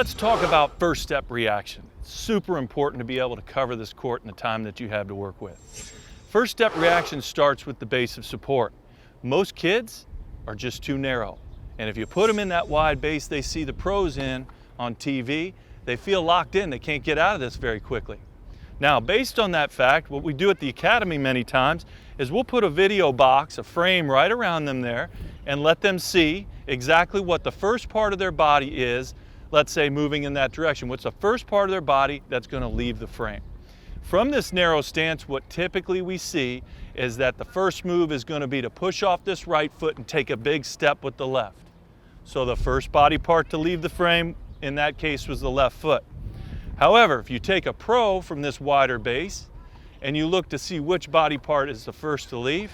Let's talk about first step reaction. It's super important to be able to cover this court in the time that you have to work with. First step reaction starts with the base of support. Most kids are just too narrow. And if you put them in that wide base they see the pros in on TV, they feel locked in. They can't get out of this very quickly. Now, based on that fact, what we do at the Academy many times is we'll put a video box, a frame right around them there, and let them see exactly what the first part of their body is, let's say moving in that direction. What's the first part of their body that's going to leave the frame? From this narrow stance, what typically we see is that the first move is going to be to push off this right foot and take a big step with the left. So the first body part to leave the frame in that case was the left foot. However, if you take a pro from this wider base and you look to see which body part is the first to leave,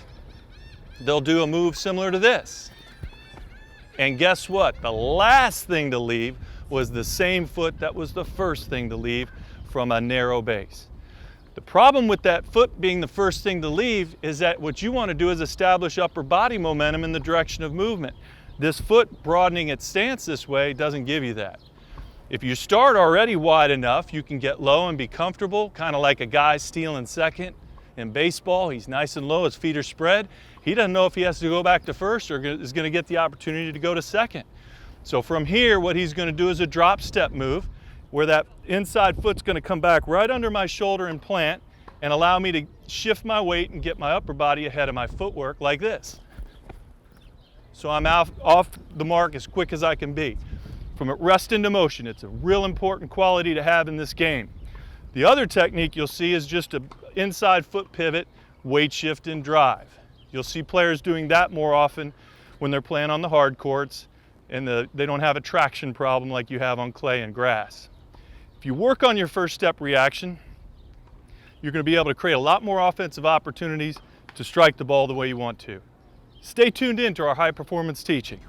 they'll do a move similar to this. And guess what? The last thing to leave was the same foot that was the first thing to leave from a narrow base. The problem with that foot being the first thing to leave is that what you want to do is establish upper body momentum in the direction of movement. This foot broadening its stance this way doesn't give you that. If you start already wide enough, you can get low and be comfortable, kind of like a guy stealing second in baseball. He's nice and low, his feet are spread. He doesn't know if he has to go back to first or is going to get the opportunity to go to second. So from here, what he's going to do is a drop step move where that inside foot's going to come back right under my shoulder and plant and allow me to shift my weight and get my upper body ahead of my footwork like this. So I'm off the mark as quick as I can be. From rest into motion, it's a real important quality to have in this game. The other technique you'll see is just an inside foot pivot, weight shift and drive. You'll see players doing that more often when they're playing on the hard courts and they don't have a traction problem like you have on clay and grass. If you work on your first step reaction, you're going to be able to create a lot more offensive opportunities to strike the ball the way you want to. Stay tuned in to our high performance teaching.